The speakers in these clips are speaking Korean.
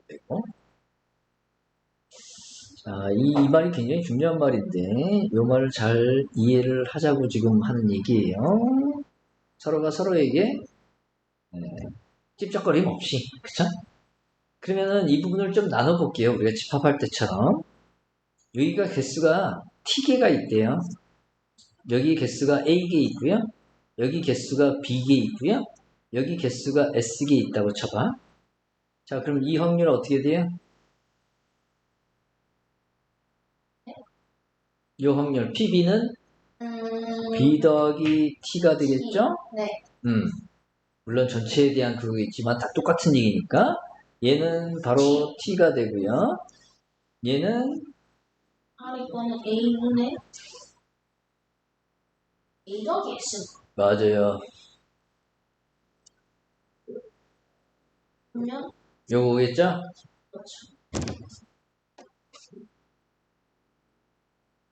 되고. 자, 이 말이 굉장히 중요한 말인데 이 말을 잘 이해를 하자고 지금 하는 얘기예요. 서로가 서로에게 찝쩍거림 없이, 그쵸? 그러면은 이 부분을 좀 나눠볼게요. 우리가 집합할 때처럼. 여기가 개수가 T개가 있대요. 여기 개수가 A개 있고요. 여기 개수가 B개 있고요. 여기 개수가 S개 있다고 쳐봐. 자, 그럼 이 확률은 어떻게 돼요? 이 확률 PB는 B 더하기 T가 되겠죠? 네. 물론 전체에 대한 그거 있지만 다 똑같은 얘기니까 얘는 바로 T가 되고요. 얘는 이거는 A분의 A 더하기 X. 맞아요. 그러면 요거겠죠? 그렇죠.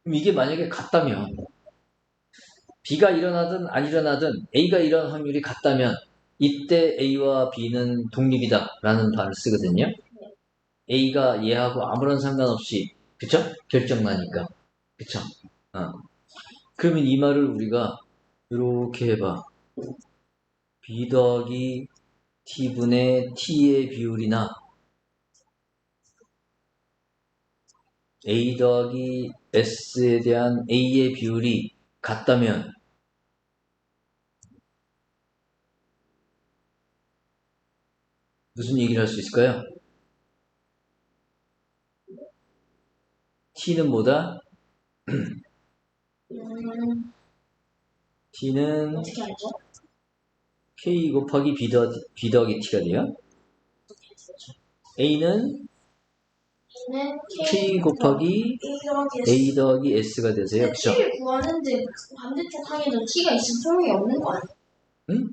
그럼 이게 만약에 같다면 B가 일어나든 안 일어나든 A가 일어날 확률이 같다면 이때 A와 B는 독립이다 라는 말을 쓰거든요. A가 얘하고 아무런 상관없이 그쵸? 결정나니까 그쵸? 그러면 이 말을 우리가 이렇게 해봐. B 더하기 T분의 T의 비율이나 A 더하기 S에 대한 A의 비율이 같다면 무슨 얘기를 할 수 있을까요? T는 뭐다? T는 어떻게 알죠? K 곱하기 B 더하기 T가 돼요. A는 B는 K 곱하기 A 더하기 S가 되세요. 그쵸? T를 구하는데 반대쪽 항에도 T가 있으면 소용이 없는 거 아니에요? 응?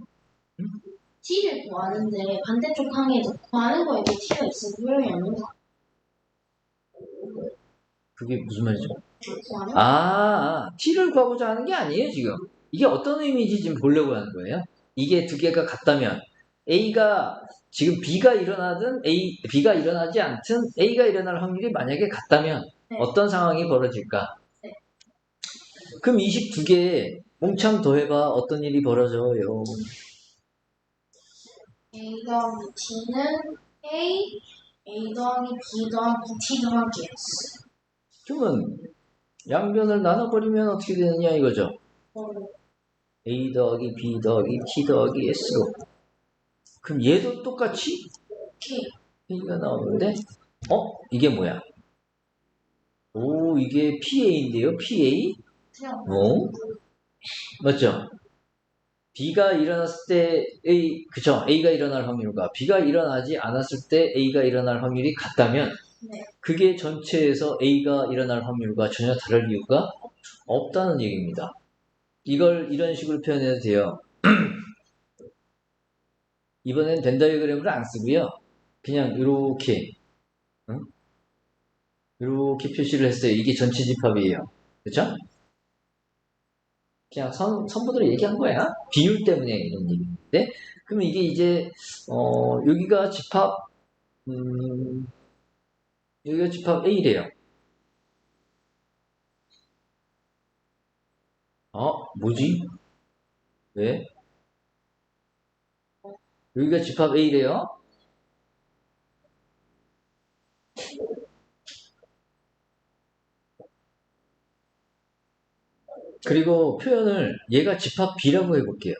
T를 구하는데 반대쪽 항에도 구하는 거에도 T가 있으면 소용이 없는 거 그게 무슨 말이죠? 아니에요? T를 구하고자 하는 게 아니에요, 지금. 이게 어떤 의미인지 지금 보려고 하는 거예요. 이게 두 개가 같다면 A가 지금 B가 일어나든 B가 일어나지 않든 A가 일어날 확률이 만약에 같다면 네. 어떤 상황이 벌어질까? 네. 그럼 22개에 몽창 더해봐. 어떤 일이 벌어져요? A 더하기 T는 A 더하기 B 더하기 T 더하기 X. 그러면 양변을 나눠버리면 어떻게 되느냐 이거죠. A 더하기 B 더하기 T 더하기 S로. 그럼 얘도 똑같이 A가 나오는데 이게 뭐야? 오, 이게 PA인데요? PA? 맞죠? B가 일어났을 때 그쵸? A가 일어날 확률과 B가 일어나지 않았을 때 A가 일어날 확률이 같다면 네. 그게 전체에서 A가 일어날 확률과 전혀 다를 이유가 없다는 얘기입니다. 이걸 이런 식으로 표현해도 돼요. 이번엔 벤 다이어그램을 안 쓰고요. 그냥 이렇게 이렇게 표시를 했어요. 이게 전체 집합이에요. 그쵸? 그냥 선보도록 얘기한 거야. 비율 때문에 이런 얘기인데. 그러면 이게 이제 여기가 집합 여기가 집합 A래요. 뭐지? 왜? 여기가 집합 A래요. 그리고 표현을 얘가 집합 B라고 해볼게요.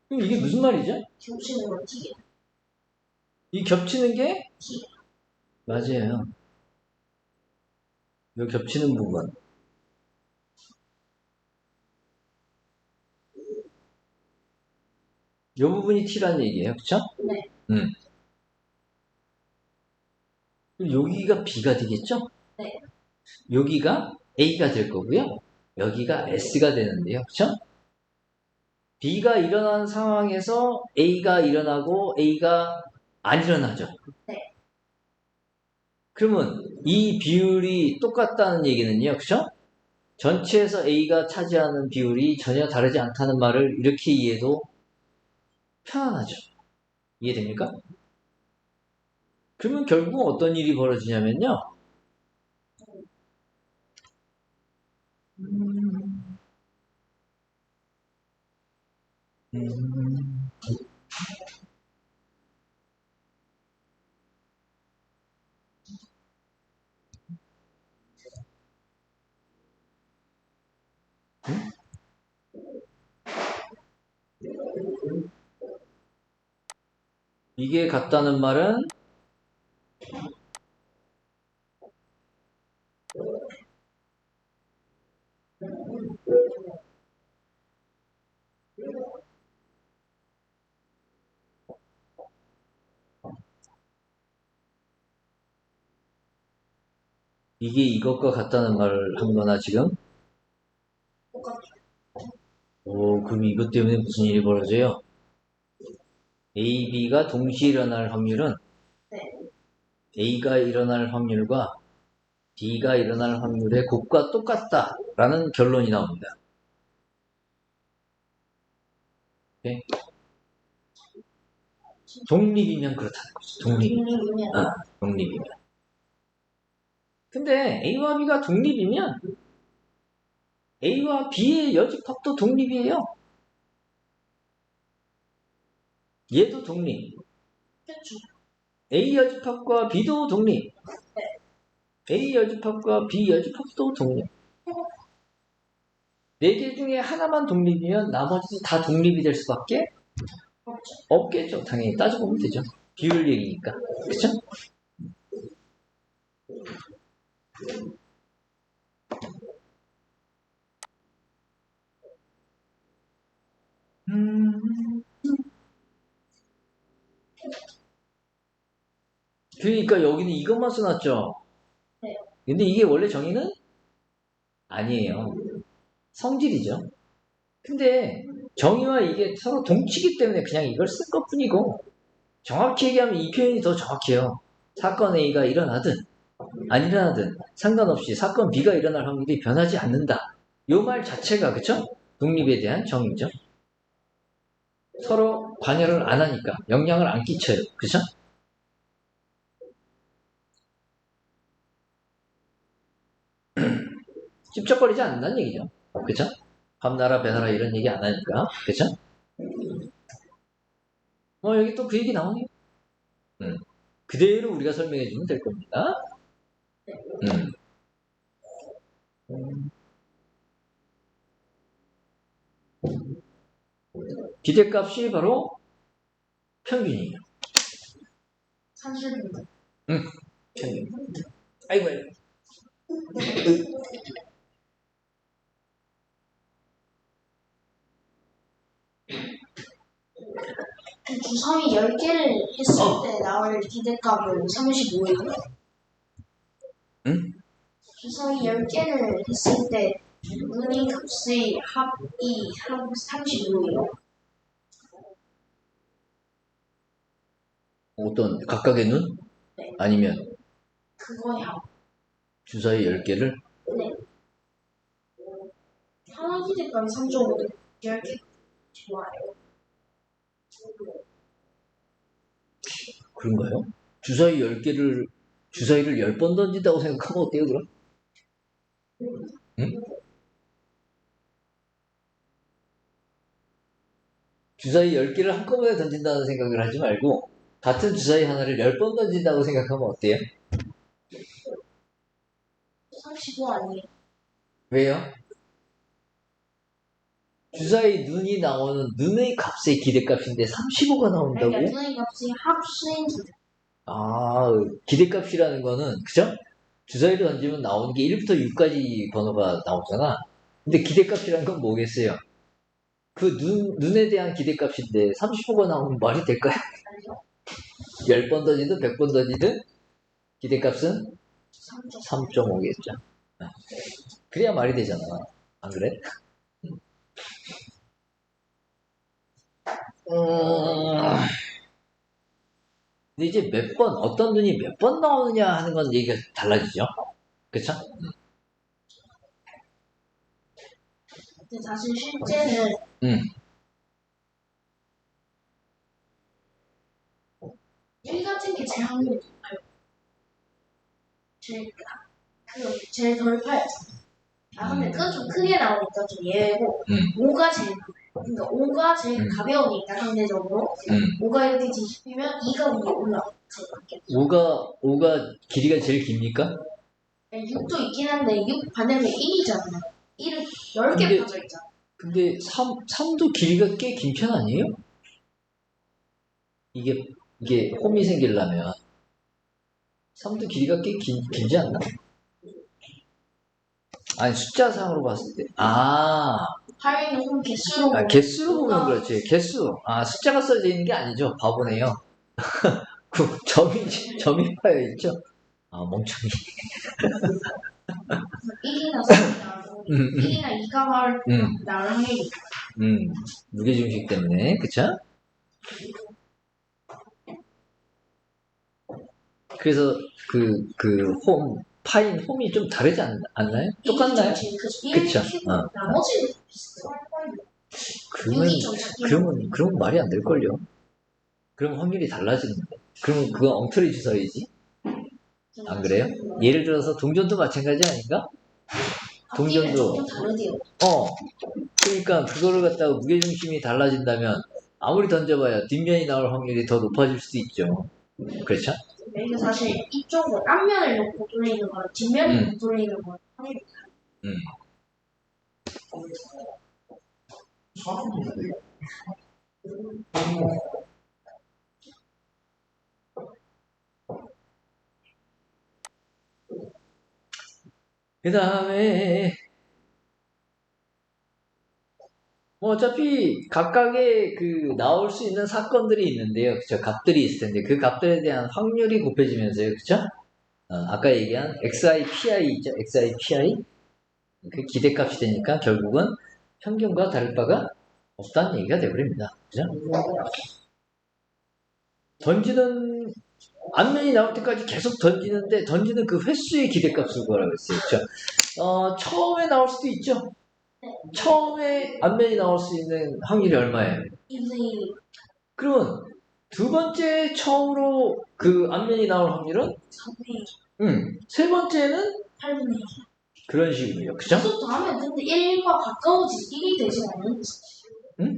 그럼 이게 무슨 말이죠? 겹치는 거 T. 이 겹치는 게 T. 맞아요. 이 겹치는 부분. 이 부분이 T라는 얘기예요. 그쵸? 네. 그럼 여기가 B가 되겠죠? 네. 여기가 A가 될 거고요. 여기가 S가 되는데요. 그쵸? B가 일어난 상황에서 A가 일어나고 A가 안 일어나죠. 네. 그러면 이 비율이 똑같다는 얘기는요. 그쵸? 전체에서 A가 차지하는 비율이 전혀 다르지 않다는 말을 이렇게 이해해도 편안하죠. 이해됩니까? 그러면 결국 어떤 일이 벌어지냐면요. 음, 이게 같다는 말은 이게 이것과 같다는 말을 한 거나 지금? 똑같아요. 오, 그럼 이것 때문에 무슨 일이 벌어져요? A, B가 동시에 일어날 확률은 네. A가 일어날 확률과 B가 일어날 확률의 곱과 똑같다라는 결론이 나옵니다. 오케이? 독립이면 그렇다는 거죠. 독립이면 독립이면. 근데 A와 B가 독립이면 A와 B의 여집합도 독립이에요. 얘도 독립. 그렇죠. A 여집합과 B도 독립. A 여집합과 B 여집합도 독립. 네 개 중에 하나만 독립이면 나머지도 다 독립이 될 수밖에 그렇죠. 없겠죠. 당연히 따져보면 되죠. 비율 얘기니까. 그쵸? 음. 그러니까 여기는 이것만 써놨죠. 네. 근데 이게 원래 정의는 아니에요. 성질이죠. 근데 정의와 이게 서로 동치기 때문에 그냥 이걸 쓴 것뿐이고 정확히 얘기하면 이 표현이 더 정확해요. 사건 A가 일어나든 안 일어나든 상관없이 사건 B가 일어날 확률이 변하지 않는다. 요 말 자체가 그쵸? 독립에 대한 정의죠. 서로 관여를 안 하니까 영향을 안 끼쳐요. 그쵸? 찝쩍거리지 않는다는 얘기죠. 그쵸? 밤나라 배나라 이런 얘기 안 하니까. 그쵸? 여기 또 그 얘기 나오네요. 그대로 우리가 설명해 주면 될 겁니다. 음. 기대값이 바로 평균이에요. 산술입니다. 평균. 아이고, 아이고. 주사위 10개를 했을 때 나올 기대값은 35예요. 응? 주사위 10개를 했을 때 운이 값의 합이 35예요. 어떤 각각의 눈? 네. 아니면 그거야. 주사위 10개를? 네. 하나 기대값이 3.5대 10개 좋아요. 그런가요? 주사위를 10번 던진다고 생각하면 어때요, 그럼? 응? 주사위 10개를 한꺼번에 던진다는 생각을 하지 말고, 같은 주사위 하나를 10번 던진다고 생각하면 어때요? 35 아니에요? 왜요? 주사위 눈이 나오는 눈의 값의 기대값인데 35가 나온다고? 그러니까 운의 값이 합수인 기대. 아, 기대값이라는 거는, 그죠? 주사위를 던지면 나오는 게 1부터 6까지 번호가 나오잖아. 근데 기대값이란 건 뭐겠어요? 그 눈에 대한 기대값인데 35가 나오면 말이 될까요? 10번 던지든 100번 던지든 기대값은 3.5겠죠. 그래야 말이 되잖아. 안 그래? 근데 이제 어떤 눈이 몇 번 나오느냐 하는 건 얘기가 달라지죠. 그쵸? 근데 사실 실제는 음. 1 같은 게 제일 확률이 높아요. 제일 덜 파요. 아, 근데 그건 좀 크게 나오니까 좀 예외고, 5가 제일 커요. 그러니까 5가 제일 가벼우니까 상대적으로, 5가 이렇게 뒤집히면 2가 위에 올라가요. 제일 밖에. 5가 길이가 제일 깁니까? 6도 있긴 한데, 6 반대면 1이잖아요. 1은 10개 근데- 빠져 있잖아요. 근데 3도 길이가 꽤 긴 편 아니에요? 이게 홈이 생기려면 3도 길이가 꽤 길지 않나? 아니 숫자상으로 봤을 때 파이는 좀 개수로 보면 개수로 보면 5가 그렇지. 개수. 숫자가 써져 있는 게 아니죠. 바보네요. 그 점이 파여 있죠. 멍청이. 1이나 3이나 음, 음. 1이나 2가 나올 확률이 있어요. 무게중식 때문에, 그쵸? 그래서 파인 홈이 좀 다르지 않나요? 똑같나요? 그쵸? 나머지는 비슷할 거예요. 그러면, 6이 좀 작긴 한데. 그러면 말이 안 될걸요? 그럼 확률이 달라지는데. 그럼 그건 엉터리 주사위지? 안 그래요? 예를 들어서 동전도 마찬가지 아닌가? 앞뒤는 동전도. 조금 다르대요. 그러니까 그거를 갖다가 무게중심이 달라진다면 아무리 던져봐야 뒷면이 나올 확률이 더 높아질 수도 있죠. 그렇죠? 이게 사실 이쪽은 앞면을 놓고 돌리는 거랑 뒷면을 놓고 돌리는 거랑 확률이 음. 그 다음에 뭐 어차피 각각의 나올 수 있는 사건들이 있는데요. 그쵸? 값들이 있을 텐데 그 값들에 대한 확률이 곱해지면서요. 그쵸? 아까 얘기한 XIPI 있죠? XIPI? 그 기대값이 되니까 결국은 평균과 다를 바가 없다는 얘기가 되어버립니다. 그죠? 던지는 앞면이 나올 때까지 계속 던지는데 던지는 그 횟수의 기대값을 구하라고 했어요. 그렇죠? 처음에 나올 수도 있죠. 처음에 앞면이 나올 수 있는 확률이 얼마예요? 2분의 그러면 두 번째 처음으로 그 앞면이 나올 확률은 3분의 세 번째는 8분의 그런 식으로요. 그죠? 계속 하면 근데 1과 가까워지지 1이 되지 않는지. 응?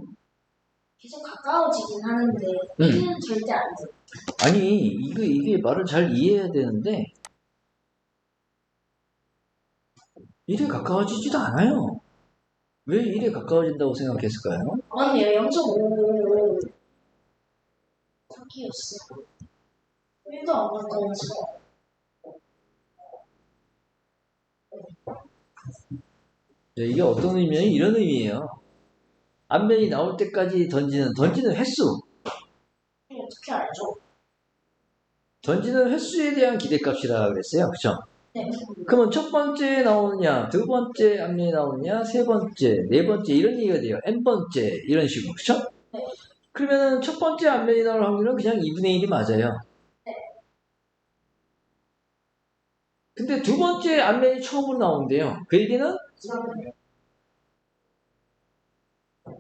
계속 가까워지긴 하는데 1은 절대 안 돼. 아니 이게 말을 잘 이해해야 되는데 일에 가까워지지도 않아요. 왜 일에 가까워진다고 생각했을까요? 아니에요. 0.5 바뀌었어. 1도 안 가까워져. 이게 어떤 의미냐면 이런 의미예요. 앞면이 나올 때까지 던지는 횟수. 어떻게 알죠? 던지는 횟수에 대한 기대값이라 그랬어요. 그쵸? 네. 그러면 첫 번째 나오느냐, 두 번째 앞면이 나오느냐, 세 번째, 네 번째 이런 얘기가 돼요. n 번째 이런 식으로. 그쵸? 네. 그러면은 첫 번째 앞면이 나올 확률은 그냥 2분의 1이 맞아요. 네. 근데 두 번째 앞면이 처음으로 나오는데요. 그 얘기는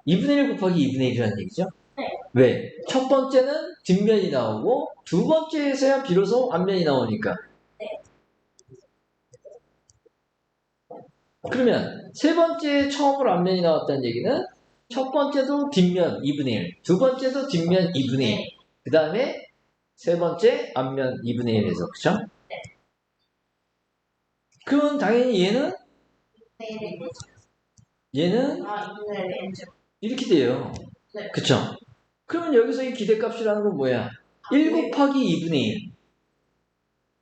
2분의 1 곱하기 2분의 1이라는 얘기죠. 네. 왜? 첫 번째는 뒷면이 나오고 두 번째에서야 비로소 앞면이 나오니까. 네. 그러면 세 번째 처음으로 앞면이 나왔다는 얘기는 첫 번째도 뒷면 2분의 1, 두 번째도 뒷면 2분의 1, 그 다음에 세 번째 앞면 2분의 1에서 그쵸? 네. 그러면 당연히 얘는 네. 이렇게 돼요. 네. 그쵸? 그러면 여기서 이 기대값이라는 건 뭐야? 1 곱하기 2분의 1.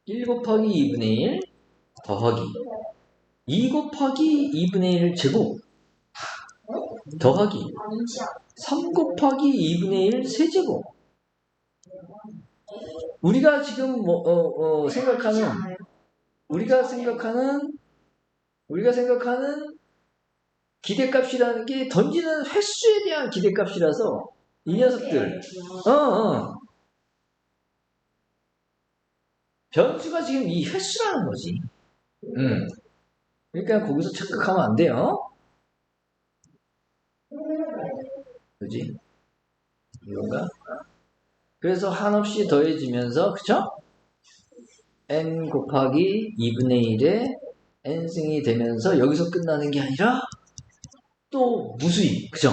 1 곱하기 2분의 1 더하기 2 곱하기 2분의 1 제곱 더하기 3 곱하기 2분의 1 세제곱. 우리가 지금 우리가 생각하는 기대값이라는 게 던지는 횟수에 대한 기대값이라서 이 녀석들 변수가 지금 이 횟수라는 거지. 그러니까 거기서 착각하면 안 돼요. 그지? 이건가? 그래서 한없이 더해지면서, 그쵸? n 곱하기 2분의 1에 n승이 되면서 여기서 끝나는 게 아니라 또 무수히, 그죠?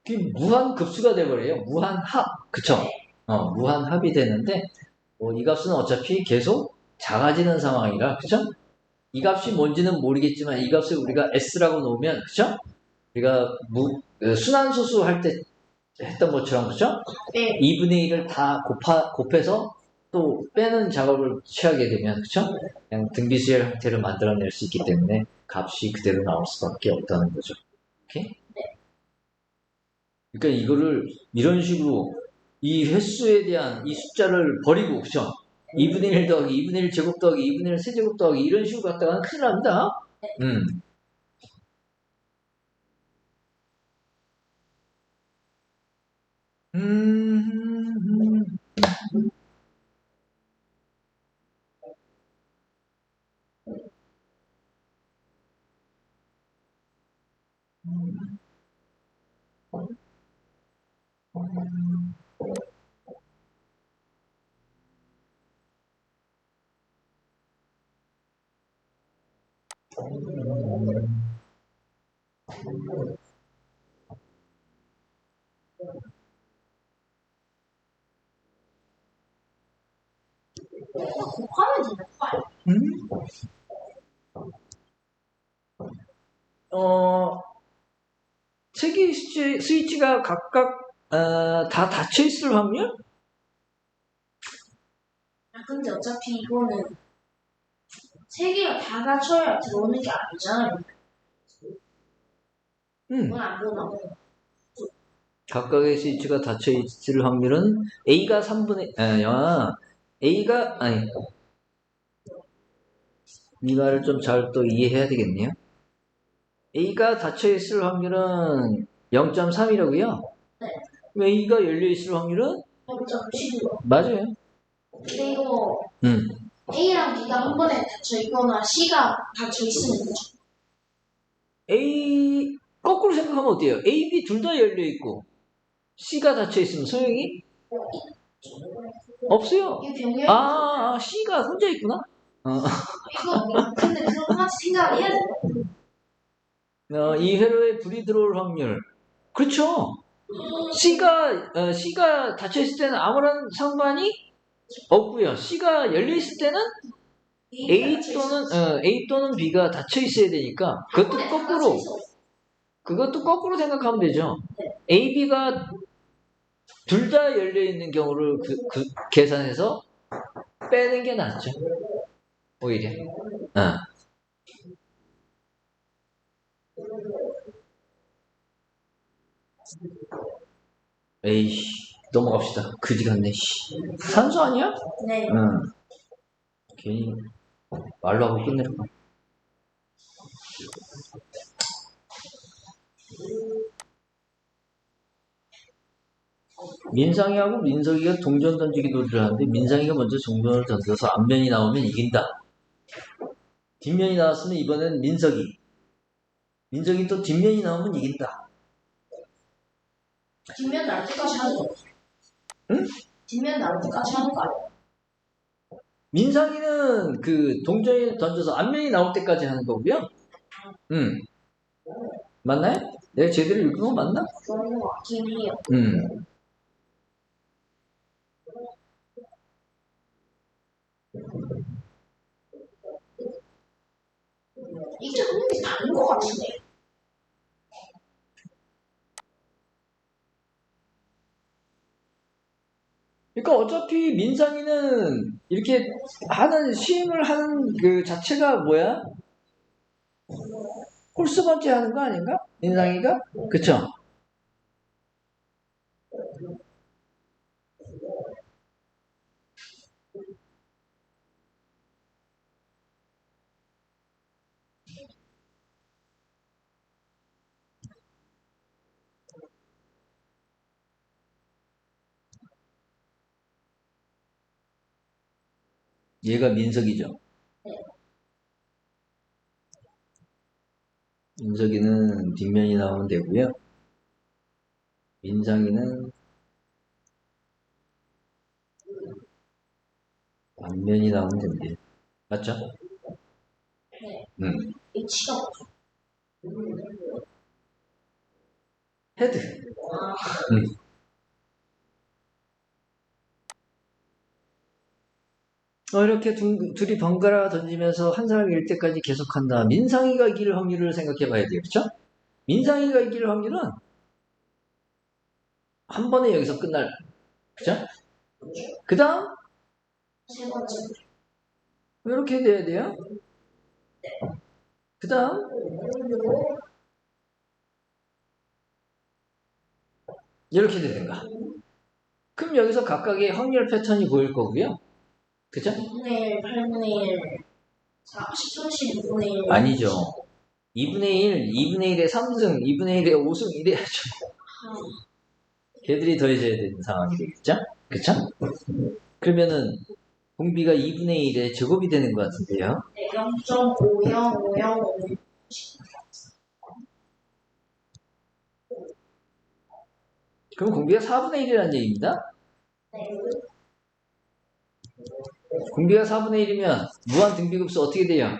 그게 무한급수가 돼버려요. 무한합, 그쵸? 무한합이 되는데 이 값은 어차피 계속 작아지는 상황이라, 그쵸? 이 값이 뭔지는 모르겠지만 이 값을 우리가 s라고 놓으면, 그쵸? 우리가 순환소수 할 때 했던 것처럼, 그쵸? 네. 2분의 1을 다 곱해서 또 빼는 작업을 취하게 되면, 그쵸? 그냥 등비수열 형태를 만들어낼 수 있기 때문에 값이 그대로 나올 수밖에 없다는 거죠. 오케이? 그러니까 이거를 이런 식으로 이 횟수에 대한 이 숫자를 버리고, 그쵸? 2분의 1 더하기 2분의 1 제곱 더하기 2분의 1 세제곱 더하기 이런 식으로 갔다가는 큰일 납니다. 음. 음. 곱하면 되는 거 아니야? 음? 세 개의 스위치가 각각 다 닫혀 있을 확률? 근데 어차피 이거는 세 개가 다 갖춰야 들어오는 게 아니잖아요. 그건 안 보나? 각각의 스위치가 닫혀 있을 확률은 A가 3분의 A가 아니 이 말을 좀 잘 또 이해해야 되겠네요. A가 닫혀 있을 확률은 0.3이라고요? 네. A가 열려 있을 확률은 0.12. 맞아요. 근데 이거 음. A랑 B가 한 번에 닫혀 있거나 C가 닫혀 있으면 되죠. A 거꾸로 생각하면 어때요? A, B 둘 다 열려 있고 C가 닫혀 있으면 소용이 없어요. 이게 병렬. C가 혼자 있구나. 이거 근데 그것까지 생각을 해야 돼요. 이 회로에 불이 들어올 확률. 그렇죠. C가 닫혀 있을 때는 아무런 상관이 없고요. C가 열려 있을 때는 A 또는 B가 닫혀 있어야 되니까 그것도 거꾸로 생각하면 되죠. A, B가 둘 다 열려 있는 경우를 계산해서 빼는 게 낫죠. 오히려. 에이씨, 넘어갑시다. 그지 같네. 산수 아니야? 네. 괜히 말로 하고 끝내려. 민상이하고 민석이가 동전 던지기 놀이를 하는데 민상이가 먼저 동전을 던져서 앞면이 나오면 이긴다. 뒷면이 나왔으면 이번엔 민석이 또 뒷면이 나오면 이긴다. 뒷면 나올 때까지 하는 거. 응? 뒷면 나올 때까지 하는 거 아니야? 민상이는 그 동전을 던져서 앞면이 나올 때까지 하는 거고요. 맞나요? 내가 제대로 읽은 거 맞나? 그런 거 같긴 해요. 이게 확률이 다른 거 같은데. 그러니까 어차피 민상이는 이렇게 시행을 하는 그 자체가 뭐야? 홀수 번째 하는 거 아닌가? 민상이가? 그쵸? 얘가 민석이죠. 윤석이는 뒷면이 나오면 되고요. 민상이는 앞면이 나오면 된대요. 맞죠? 네. 음. H가 뭐죠? 헤드. 아, 이렇게 둘이 번갈아 던지면서 한 사람이 일 때까지 계속한다. 민상이가 이길 확률을 생각해 봐야 돼요. 그쵸? 민상이가 이길 확률은 한 번에 여기서 끝날. 그쵸? 그 다음, 세 번째. 이렇게 돼야 돼요. 그 다음, 이렇게 되든가. 그럼 여기서 각각의 확률 패턴이 보일 거고요. 그죠? 2분의 1, 8분의 1, 10분씩 6분의 1. 아니죠. 2분의 1, 2분의 1의 3승, 2분의 1의 5승 이래야죠. 걔들이 더해져야 되는 상황이 되겠죠? 그쵸? 그러면은 공비가 2분의 1의 제곱이 되는 것 같은데요. 네, 0.50505. 그럼 공비가 4분의 1이라는 얘기입니다. 네. 공비가 4분의 1이면 무한 등비급수 어떻게 돼요?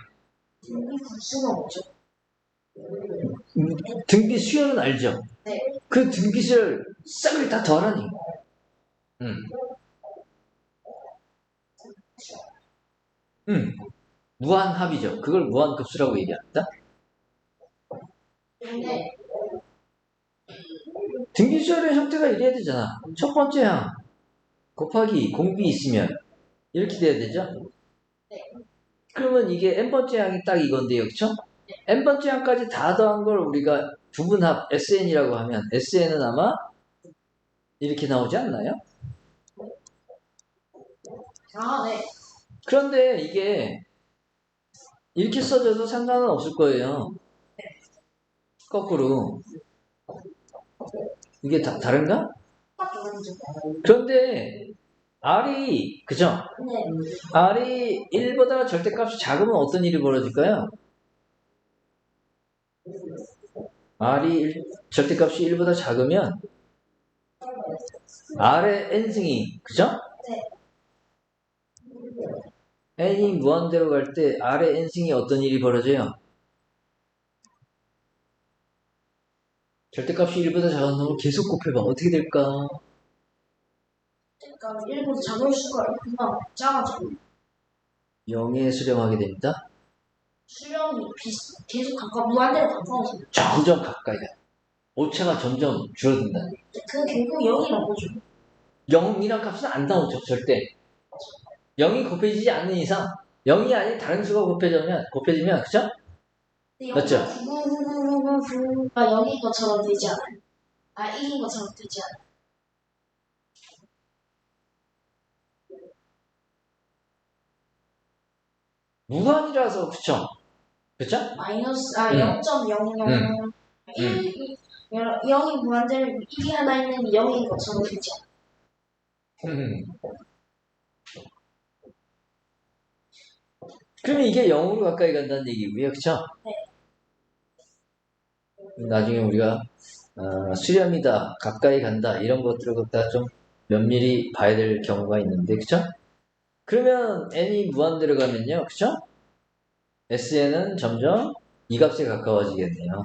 등비 구수가 뭐죠? 등비 수열은 알죠? 네. 그 등비수열 싹을 다 더하라니. 무한합이죠. 그걸 무한급수라고 얘기합니다. 근데 등비수열의 형태가 이래야 되잖아. 첫 번째 항 곱하기 공비 있으면 이렇게 돼야 되죠? 그러면 이게 n번째 항이 딱 이건데요. 그쵸? n번째 항까지 다 더한 걸 우리가 부분합 SN이라고 하면 SN은 아마 이렇게 나오지 않나요? 아, 네. 그런데 이게 이렇게 써져도 상관은 없을 거예요. 거꾸로. 이게 다른가? 똑같죠, 완전. 그런데 R이, 그죠? 네. R이 1보다 절대값이 작으면 어떤 일이 벌어질까요? 절대값이 1보다 작으면 R의 n승이, 그죠? 네. n이 무한대로 갈 때 R의 n승이 어떤 일이 벌어져요? 절대값이 1보다 작은 놈을 계속 곱해봐. 어떻게 될까? 그러니까 1보다 작을 수가 있구나. 작아져. 0에 수렴하게 됩니다. 수령이 계속 무한대로 가까워져. 점점 가까이 가. 오차가 점점 줄어든다. 그 결국 0이라고 보죠. 0이란 값은 안 나오죠, 절대. 0이 곱해지지 않는 이상, 0이 아닌 다른 수가 곱해지면, 그죠? 맞죠? 9999999가 0인 것처럼 되지 않아요. 아, 1인 것처럼 되지 않아요. 무한이라서, 그쵸? 그쵸? 마이너스, 음. 0.00. 0이 무한대로 1이 하나 있는 0인 것처럼 되지 않아요. 그러면 이게 0으로 가까이 간다는 얘기고요, 그쵸? 네. 나중에 우리가 수렴이다, 가까이 간다 이런 것들을 갖다 좀 면밀히 봐야 될 경우가 있는데, 그쵸? 그러면 n이 무한대로 가면요, 그쵸? SN은 점점 이 값에 가까워지겠네요.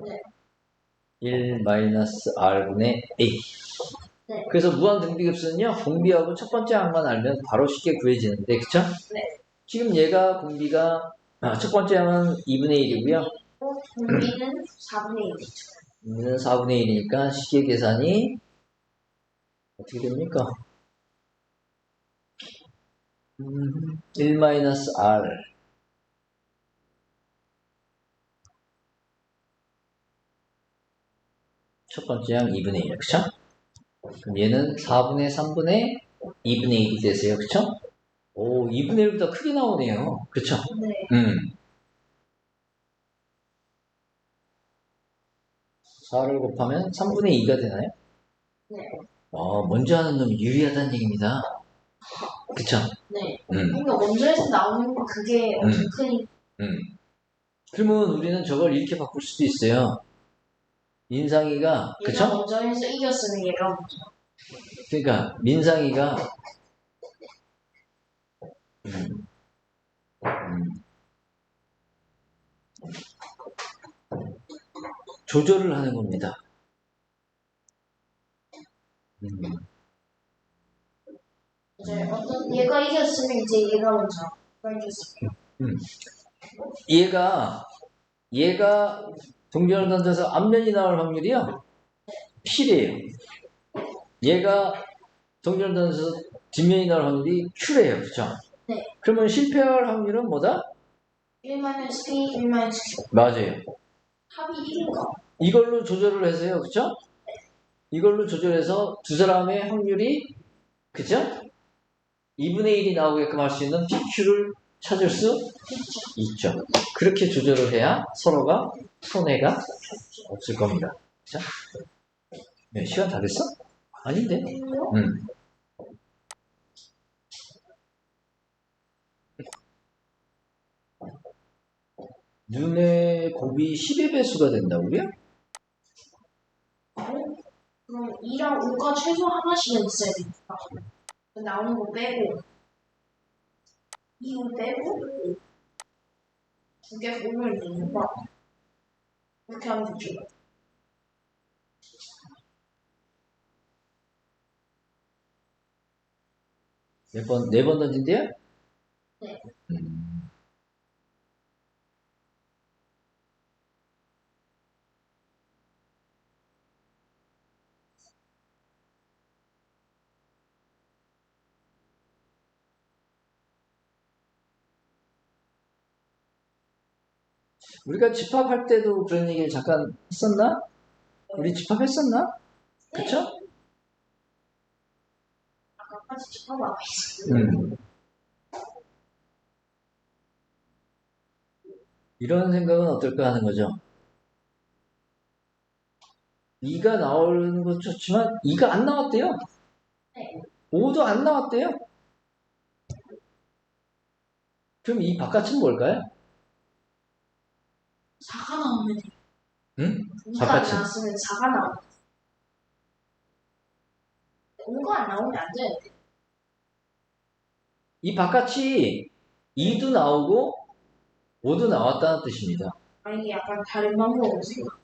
네. 1-R분의 A. 네. 그래서 무한 등비급수는요, 공비하고 첫 번째 항만 알면 바로 쉽게 구해지는데, 그쵸? 네. 지금 얘가 공비가, 첫 번째 항은 2분의 1이고요. 공비는 4분의 1이죠. 공비는 4분의 1이니까 식의 계산이 어떻게 됩니까? 1-R. 첫 번째 항 2분의 1, 그쵸? 그럼 얘는 4분의 3분의 2분의 1이 되세요, 그쵸? 오, 2분의 1보다 크게 나오네요. 그쵸? 네. 4를 곱하면 3분의 2가 되나요? 네. 먼저 하는 놈이 유리하다는 얘기입니다. 그쵸? 네. 그러니까 먼저 해서 나오는 거 그게 엄청 크니까. 그러면 우리는 저걸 이렇게 바꿀 수도 있어요. 민상이가, 얘가 그쵸? 먼저 해서 이겼으면 얘가 먼저. 그러니까 민상이가 음, 음, 조절을 하는 겁니다. 음, 이제 어떤 얘가 이겼으면 이제 얘가 먼저. 이겼어. 음. 얘가 동전을 던져서 앞면이 나올 확률이요. P래요. 얘가 동전을 던져서 뒷면이 나올 확률이 Q래요. 그죠? 네. 그러면 실패할 확률은 뭐다? 1-P, 1-Q. 맞아요. 합이 1인가? 이걸로 조절을 해서요. 그죠? 이걸로 조절해서 두 사람의 확률이, 그죠? 2분의 1이 나오게끔 할 수 있는 PQ를 찾을 수 있죠. 그렇게 조절을 해야 서로가 손해가 없을 겁니다. 자, 네, 시간 다 됐어? 아닌데? 응. 눈의 곱이 10의 배수가 된다고요? 그럼 2랑 5가 최소 하나씩은 있어야 되니까. 나오는 거 빼고. 2, 5 빼고. 두 개 곱을 내니까. 그렇게 하면 되죠. 몇 번, 4번 던진대요? 네. 음. 우리가 집합할 때도 그런 얘기를 잠깐 했었나? 우리 집합했었나? 그쵸? 아까까지 집어봐. 음. 이런 생각은 어떨까 하는 거죠. 2가 나오는 건 좋지만 2가 안 나왔대요. 네. 5도 안 나왔대요. 그럼 이 바깥은 뭘까요? 4가 나오면 돼. 응? 2가 안 바깥은. 나왔으면 4가 나오면 돼. 5가 안 나오면 안 돼. 이 바깥이 2도 나오고 5도 나왔다는 뜻입니다. 아니, 이게 약간 다른 방법으로 생각.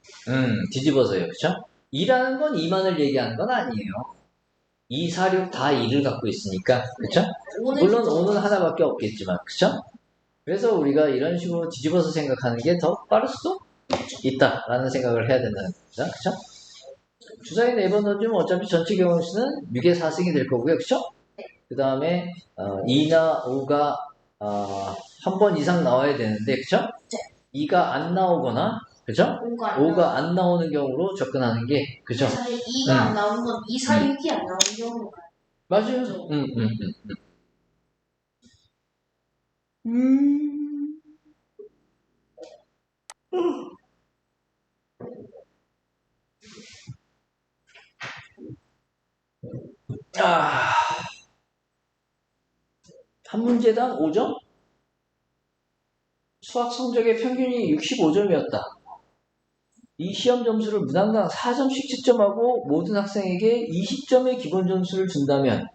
뒤집어서요. 그쵸? 2라는 건 2만을 얘기하는 건 아니에요. 2, 4, 6 다 2를 갖고 있으니까. 그쵸? 물론 5는 하나밖에 없겠지만. 그쵸? 그래서 우리가 이런 식으로 뒤집어서 생각하는 게 더 빠를 수도 있다라는 생각을 해야 된다는 겁니다. 그쵸? 주사위 4번 던지면 어차피 전체 경우수는 6의 4승이 될 거고요. 그쵸? 그 다음에 2나 5가 한 번 이상 나와야 되는데 그쵸? 2가 안 나오거나 그죠? 5가 안 나오는 경우로 접근하는 게 그죠? 사실 2가 안 나오는 건 2, 4, 6이 안 나오는 경우가 맞아요. 음. 한 문제당 5점? 수학 성적의 평균이 65점이었다. 이 시험 점수를 무당당 4점씩 채점하고 모든 학생에게 20점의 기본 점수를 준다면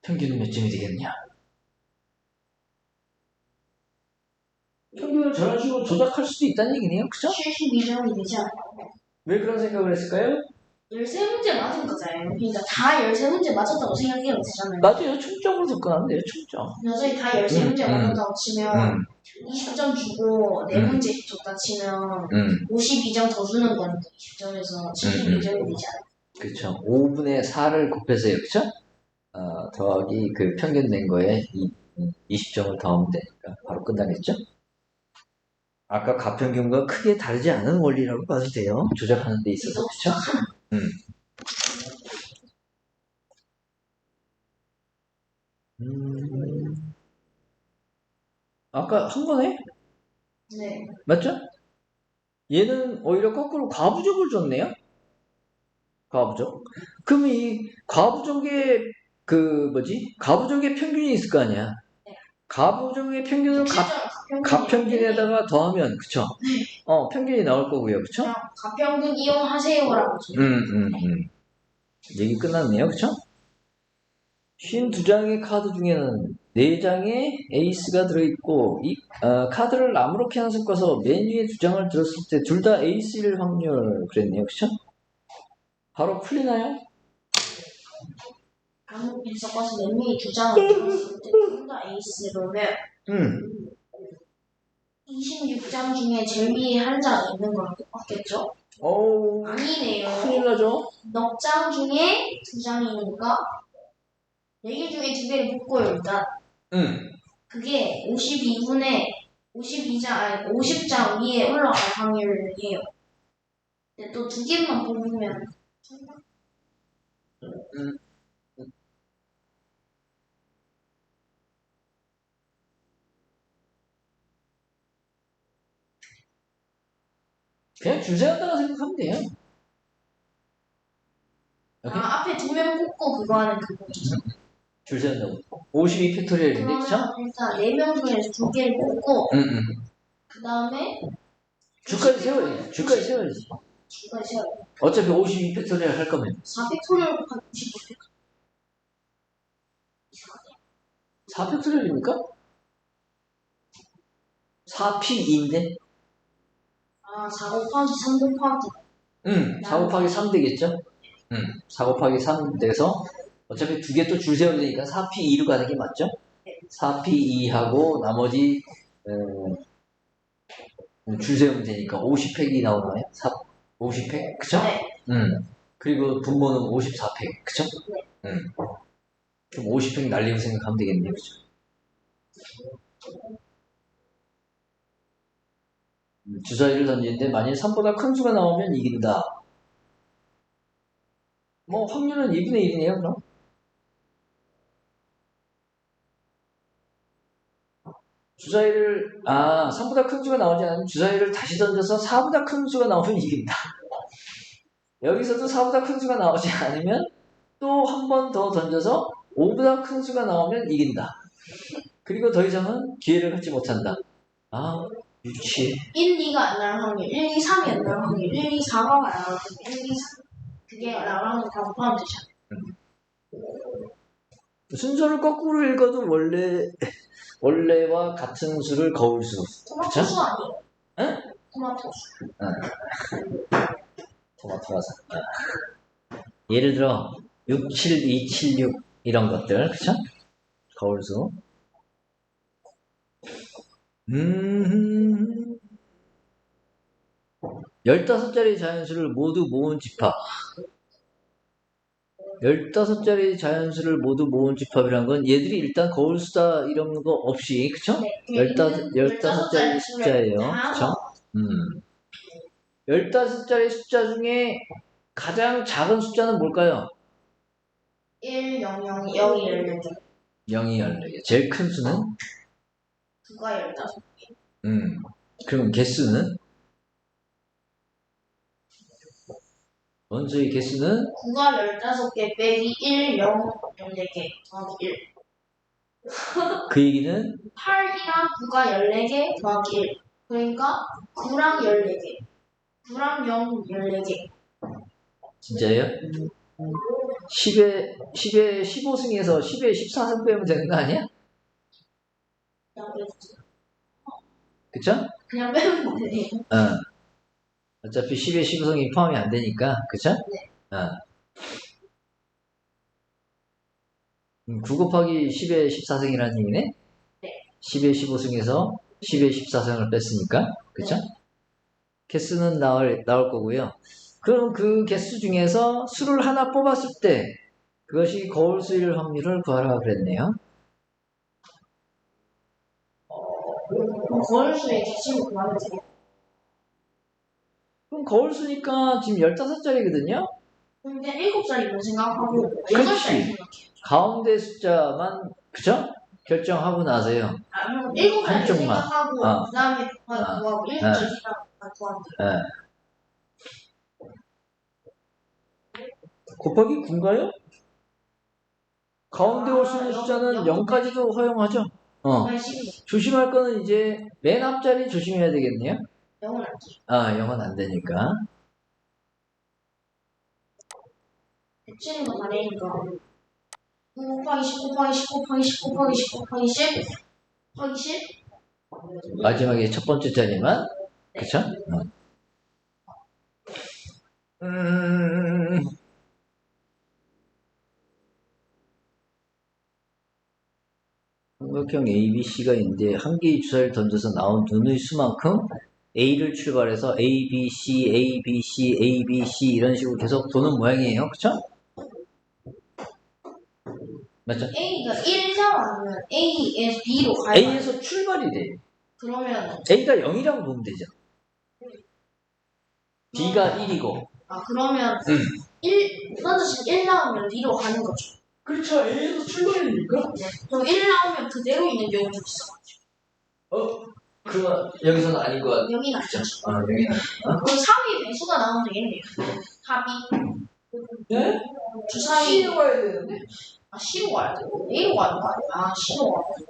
평균은 몇 점이 되겠냐? 평균을 저런 식으로 조작할 수도 있다는 얘기네요. 그죠? 72점이 되지 않아요. 왜 그런 생각을 했을까요? 13문제 맞은 거잖아요. 그러니까 다 13문제 맞았다고 생각해도 되잖아요. 맞아요. 총점으로 접근하면 돼요. 총점. 여전히 다 13문제 맞았다고 치면 20점 주고 4문제 줬다 치면 52점 더 주는 거니까 20점에서 72점이 되지 않아요. 그렇죠. 5분의 4를 곱해서요. 그쵸? 더하기 그 평균 낸 거에 20점을 더하면 되니까 바로 끝나겠죠? 아까 가평균과 크게 다르지 않은 원리라고 봐도 돼요. 조작하는 데 있어서. 그쵸? 아까 한 거네? 네. 맞죠? 얘는 오히려 거꾸로 과부족을 줬네요? 과부족. 그럼 이 과부족의 그 뭐지? 과부족의 평균이 있을 거 아니야. 네. 과부족의 평균을 가평균에다가 더하면 그쵸? 평균이 나올 거고요. 그쵸? 그냥 가평균 이용하세요라고 얘기 끝났네요. 그쵸? 52장의 카드 중에는 4장의 에이스가 들어있고 이 카드를 아무렇게 나 섞어서 맨 위에 2장을 들었을 때 둘 다 에이스일 확률 그랬네요. 그쵸? 바로 풀리나요? 아무리 섞어서 맨 위에 2장을 들었을 때 둘 다 에이스로면 26장 중에 제일 위에 한 장 있는 거랑 똑같겠죠? 어우 아니네요. 큰일 나죠? 넉 장 중에 2장이니까 4개 중에 2개를 뽑고요 일단. 그게 50장 위에 올라갈 확률이에요. 근데 또 2개만 뽑으면 그냥 줄 세운다고 생각하면 돼요. 앞에 2명 뽑고 그거 하는 그거죠. 줄 세운다고. 52팩토리얼인데, 그쵸? 그러면 일단 4명 중에서 2개를 뽑고 그 다음에 줄까지 세워야지. 줄까지 세워야지. 줄까지 세워요. 어차피 52팩토리얼 할 거면. 4팩토리얼 곱하기 95팩토리얼. 4팩토리얼입니까? 4P2인데? 4 곱하기 3 곱하기 4 곱하기 3 되겠죠? 4 곱하기 3 돼서 어차피 2개 또 줄 세워야 되니까 4P2로 가는 게 맞죠? 4P2하고 나머지 줄 세우면 되니까 50팩이 나오나요? 50팩? 그쵸? 네. 그리고 분모는 54팩. 그쵸? 네. 그럼 50팩 날리고 생각하면 되겠네요. 그쵸? 주사위를 던지는데 만일 3보다 큰 수가 나오면 이긴다. 뭐 확률은 2분의 1이네요. 그럼. 주사위를 3보다 큰 수가 나오지 않으면 주사위를 다시 던져서 4보다 큰 수가 나오면 이긴다. 여기서도 4보다 큰 수가 나오지 않으면 또 한 번 더 던져서 5보다 큰 수가 나오면 이긴다. 그리고 더 이상은 기회를 갖지 못한다. 유치해. 1, 2가 안 나올 확률, 1, 2, 3이 안 나올 확률, 1, 2, 4가 안 나올 확률, 1, 2, 3 그게 나올 확률 다 곱하면 되잖아요. 순서를 거꾸로 읽어도 원래와 같은 수를 거울수. 토마토 수 아니에요? 응? 토마토 수. 토마토라서. 예를 들어 6, 7, 2, 7, 6 이런 것들, 그쵸? 거울수. 15자리 자연수를 모두 모은 집합. 15자리 자연수를 모두 모은 집합이란 건 얘들이 일단 거울수다 이런 거 없이, 그쵸? 네, 15자리 숫자예요. 그쵸? 15자리 숫자 중에 가장 작은 숫자는 뭘까요? 1, 0, 0, 0이 14개. 0이 14개. 제일 큰 수는? 9가 15개. 그럼 개수는? 원소의 개수는? 9가 15개 빼기 1, 0, 14개 더하기 1. 그 얘기는? 8이랑 9가 14개 더하기 1. 그러니까 9랑 14개. 9랑 0, 14개. 진짜예요? 10에 15승에서 10에 14승 빼면 되는 거 아니야? 그쵸? 그냥 빼면 되네요. 어차피 10에 15승이 포함이 안 되니까, 그쵸? 네. 9 곱하기 10에 14승이라는 얘기네? 네. 10에 15승에서 10에 14승을 뺐으니까, 그쵸? 네. 개수는 나올 거고요. 그럼 그 개수 중에서 수를 하나 뽑았을 때 그것이 거울수일 확률을 구하라 그랬네요. 거울수의 개수를 구하면 되겠다. 그럼 거울수니까 지금 15자리거든요? 그냥 7자리만 생각하고 그렇지. 8자리 생각해요. 가운데 숫자만, 그쵸? 결정하고 나서요. 7자리 한쪽만. 생각하고 그 다음에 구하고 7자리 생각하고 구하면 돼요. 곱하기 9인가요? 가운데 올 수 있는 숫자는 0까지도 허용하죠? 정말 쉽네. 조심할 거는 이제 맨 앞자리 조심해야 되겠네요? 영은 안 돼. 0은 안 되니까. 대치는 거 다르니까. 9 곱하기 10 곱하기 10 곱하기 10 곱하기 10 곱하기 10 곱하기 10 마지막에 첫 번째 자리만. 그쵸? 삼각형 ABC가 있는데 한 개의 주사위를 던져서 나온 눈의 수만큼 A를 출발해서 A, B, C, A, B, C, A, B, C 이런 식으로 계속 도는 모양이에요. 그쵸? 맞죠? A가 1점 아니면 A에서 B로 가요. A에서 출발이 돼. 그러면 A가 0이라고 보면 되죠. B가 1이고. 그러면 1 던져서 1 나오면 B로 가는 거죠. 그렇죠. A에서 출발이니까. 그럼 1 나오면 그대로 있는 경우도 있어. 그러면 여기서는 아닌 것 같아요. 0이 나죠. 여기. 그럼 3의 배수가 나오면 되겠네요. 합이. 네? 주사위. C로 가야 되는데? C로 가야 돼. A로 가는 거 아니야? C로 가야 돼.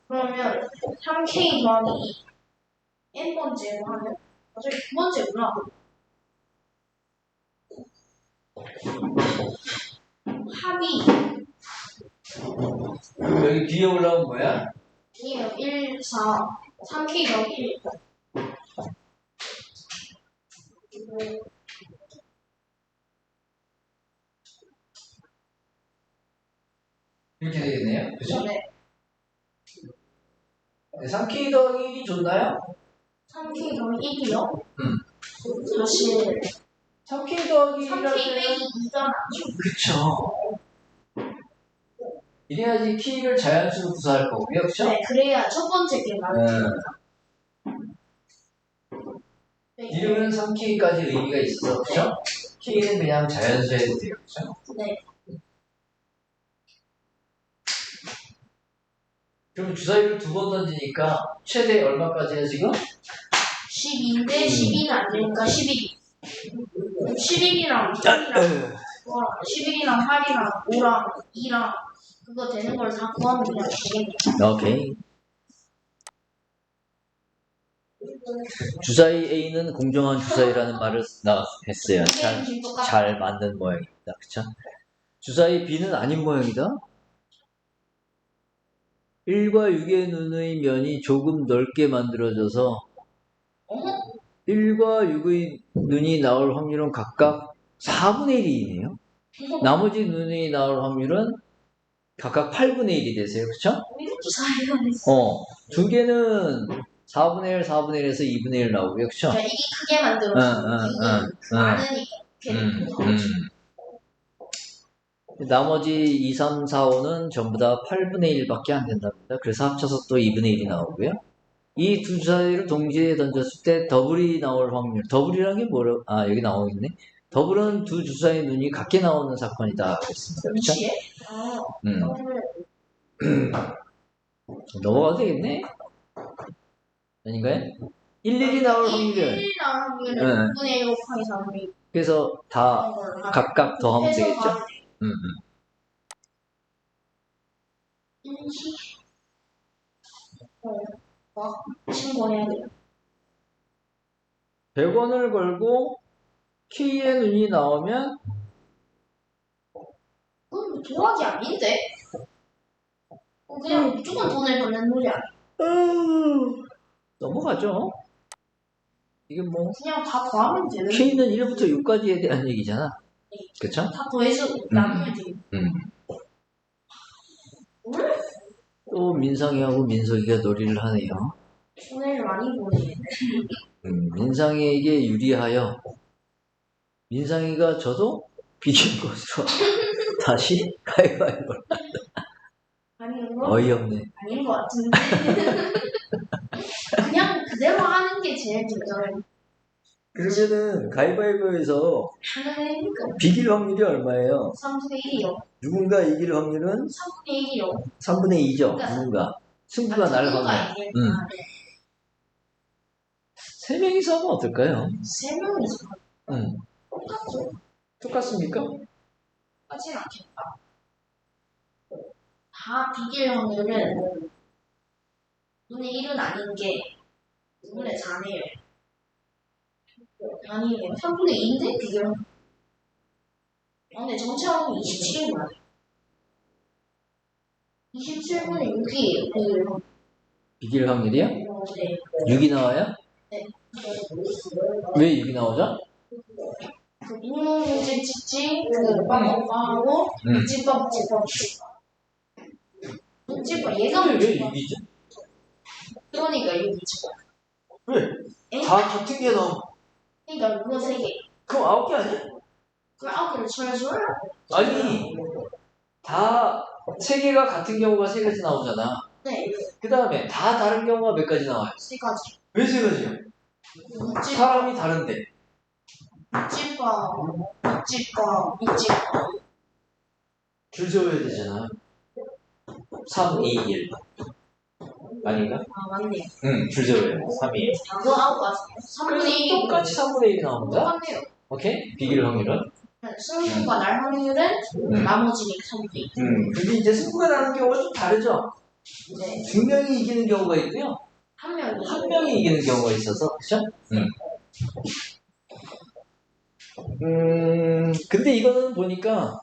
그러면 3K 더하기 2. N번째로 하면 어차피 9번째구나. 합이 여기 뒤에 올라온 뭐야? 1, 4, 3K 더하기 1. 이렇게 되겠네요. 그죠? 네. 3K 더하기 1이 좋나요? 3K 더하기 1이요? 사실 3K 더하기 3K 1이라고 빼기 2잖아. 그쵸. 이래야지 K를 자연수로 구사할 거고요. 그쵸? 네, 그래야 첫 번째 게 나옵니다. 이름은 3K까지 의미가 있어서, 그쵸? K는 그냥 자연수 해도 돼요. 그쵸? 네. 그럼 주사위를 2번 던지니까 최대 얼마까지야 지금? 12인데 12는 안 되니까 11. 11이랑 8이랑 11이랑 8이랑 5랑 2랑 그거 되는 걸 다 구하면 그냥 되겠네요. 오케이. 주사위 A는 공정한 주사위라는 말을 했어요. 잘 만든 모양입니다. 그쵸? 주사위 B는 아닌 모양이다. 1과 6의 눈의 면이 조금 넓게 만들어져서 1과 6의 눈이 나올 확률은 각각 4분의 1이네요. 나머지 눈이 나올 확률은 각각 8분의 1이 되세요. 그쵸? 두 개는 4분의 1, 4분의 1에서 2분의 1 나오고요. 그쵸? 그러니까 이게 크게 만들어서 많으니까 나머지 2, 3, 4, 5는 전부 다 8분의 1밖에 안 된답니다. 그래서 합쳐서 또 2분의 1이 나오고요. 이 두 주사위를 동시에 던졌을 때 더블이 나올 확률. 더블이라는 게 뭐라? 여기 나오고 있네. 더블은 두 주사위 눈이 같게 나오는 사건이다. 그랬습니다. 그쵸? 넘어가도 되겠네? 아닌가요? 1, 1이 나올 확률은 1이 나올 확률은 6분의 1 곱하기 4분의 1. 그래서 다 각각 더하면 되겠죠? 신고해야 돼요. 100원을 걸고 K의 눈이 나오면 그건 도박이 아닌데? 그냥 무조건 돈을 버는 놀이 아니야. 넘어가죠. 이게 뭐 그냥 다 더하면 되는 K는 1부터 6까지에 대한 얘기잖아. 그쵸? 다 더해서 나누면 돼. 또 민상이하고 민석이가 놀이를 하네요. 손해를 많이 보네. 민상이에게 유리하여 민상이가 저도 비긴 것으로 다시 가위바위보를 아닌 거? 어이없네. 아닌 것 같은데. 그냥 그대로 하는 게 제일 좋잖아요. 그러면은 가위바위보에서 하나니까 비길 확률이 얼마예요? 3분의 1이요. 누군가 이길 확률은 3분의 1이요. 3분의 2죠. 그러니까 누군가. 승부가 날 확률. 세 명이서 하면 어떨까요? 세 명이서 똑같습니까? 하진 않겠다. 다 비길 확률은 2분의 1은 아닌 게 2분의 4네요. 아니에요. 3분의 2인데 비길 확률. 근데 전체 확률이 27인 거야. 27분의 6이에요. 비길 확률. 비길 확률이요? 네. 6이 나와요? 네. 왜 6이 나오죠? 그 문제 찍지, 그 빵빵하고 묵찌빵. 묵찌빵 얘가 근데 왜 묵찌빵. 6이죠? 그러니까 6이죠. 왜? 다 같은 게 나오. 그러니까 그거 3개. 그럼 9개 아니야? 그 9개를 쳐야줘요. 아니, 다 3개가 같은 경우가 3가지 나오잖아. 네. 그 다음에 다 다른 경우가 몇 가지 나와요? 3가지. 왜 3가지요? 묵찌빵, 사람이 다른데. 묵찌빵. 줄 세워야 되잖아. 3, 2, 1. 아닌가? 아, 맞네요. 응, 줄 세워야 돼. 3, 2, 1. 그거 아웃 같아요. 3분의 1이 똑같이 3분의 1이 나옵니다. 똑같네요. 오케이? 비길 확률은? 승부가 날 확률은 나머지는 3분의 2. 근데 이제 승부가 나는 경우가 좀 다르죠? 네. 2명이 이기는 경우가 있고요. 한 명이. 1명이 이기는 경우가 있어서, 그쵸? 근데 이거는 보니까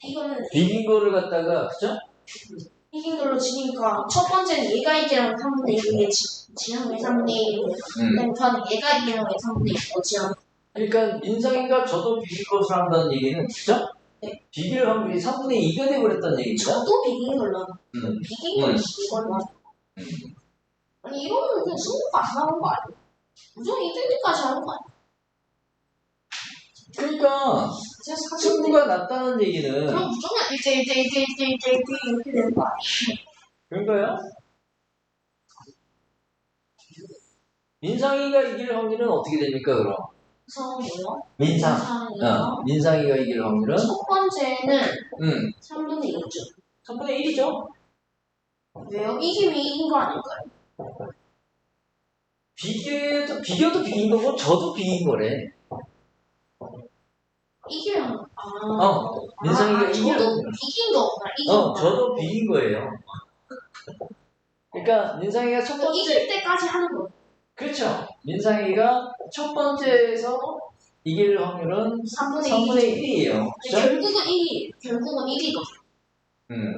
이거는 비긴 거를 갖다가, 그쵸? 이긴 걸로 치니까 첫 번째는 얘가 이기면 3분의 1이 지향의 3분의 1이고 왼편은 얘가 이기면 3분의 1이고 지향. 그러니까 민상이가 저도 비길 것을 한다는 얘기는, 그쵸? 네. 비길 확률이 3분의 2가 돼버렸다는 얘기죠? 저도 비긴 걸로 비긴 걸로 이걸로 아니 이러면 그냥 승부가 안 나는 거 아니야? 무조건 이길 때까지 하는 거 아니야? 그러니까 제가 사실 승부가 났다는 얘기는 그럼 무조건 1대1 이렇게 되는 거 아니야? 그런가요? 민상이가 이길 확률은 어떻게 됩니까, 그럼? 그래서 뭐요? 민상이가 이길 확률은? 첫 번째는 3분의 2죠. 3분의 1이죠? 왜요? 이기면 이긴 거 아닐까요? 비교도 비긴 거고, 저도 비긴 거래. 이기면 민상이가 이길 저도 이긴 거구나. 이긴 거. 저도 비긴 거예요. 그러니까 민상이가 첫 번째 이길 때까지 하는 거. 그렇죠. 민상이가 첫 번째에서 이길 확률은 3분의 1. 1이에요. 그렇죠? 결국은 1이거든.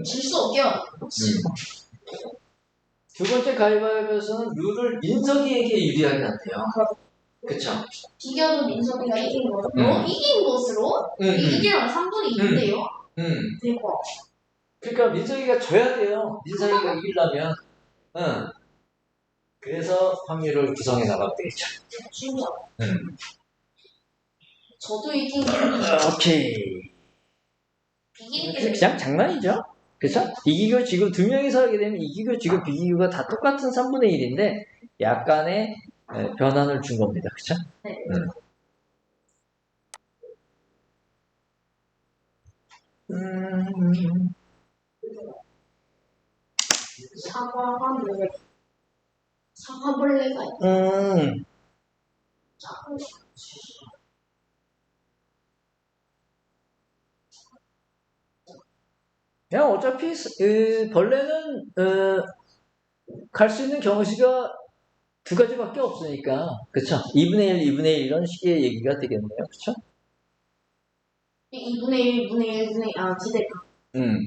질 수 없게 두 번째 가위바위보에서는 룰을 민석이에게 유리하게 났대요. 그렇죠. 비교도 민석이가 이긴 것으로 이긴 것으로 이기면 3분의 2인데요. 대박. 그러니까 민석이가 져야 돼요. 민상이가 이기려면. 그래서 확률을 구성해 나가면 되겠죠. 진짜. 저도 이긴 거. 오케이. 이기는 게 그냥 장난이죠. 그쵸? 이기고 지고 두 명이서 하게 되면 이기고 지고 비기고가 다 똑같은 3분의 1인데 약간의 변환을 준 겁니다. 그쵸? 네. 사과벌레가 있다. 그냥 어차피 벌레는 갈 수 있는 경우가 두 가지밖에 없으니까 그쵸? 2분의 1, 2분의 1 이런 식의 얘기가 되겠네요. 그쵸? 2분의 1, 2분의 1, 2분의 1, 기대가.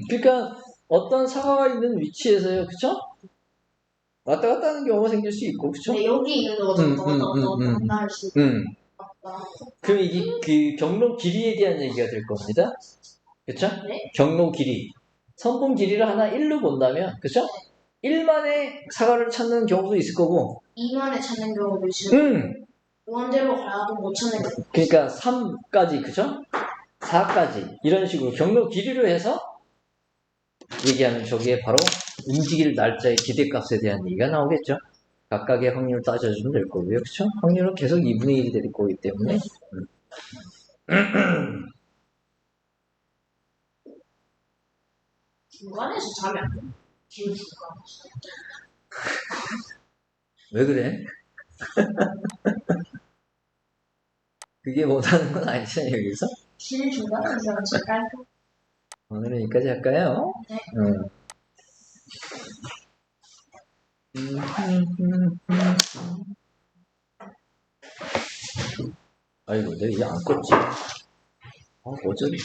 그러니까 어떤 사과가 있는 위치에서요. 그쵸? 왔다 갔다 하는 경우가 생길 수 있고 그쵸? 네, 여기 있는 거 왔다 할 수 있고. 그럼 이게 그 경로 길이에 대한 얘기가 될 겁니다. 그쵸? 네? 경로 길이. 선분 길이를 하나 1로 본다면, 그쵸? 1만의 사과를 찾는 경우도 있을 거고, 2만에 찾는 경우도 있고, 원대로 가도 못 찾는 경우. 그러니까 3까지, 그쵸? 4까지. 이런 식으로 경로 길이로 해서 얘기하면 저기에 바로 움직일 날짜의 기대값에 대한 얘기가 나오겠죠? 각각의 확률을 따져주면 될 거고요. 그쵸? 확률은 계속 2분의 1이 될 거기 때문에. 중간에서 자면 안 돼. 중간. 왜 그래? 그게 못하는 건 아니잖아요, 여기서. 질 중간에서 잠깐 오늘은 여기까지 할까요? 네. 응. 아이고, 내가 이게 안 껐지? 어쩌지?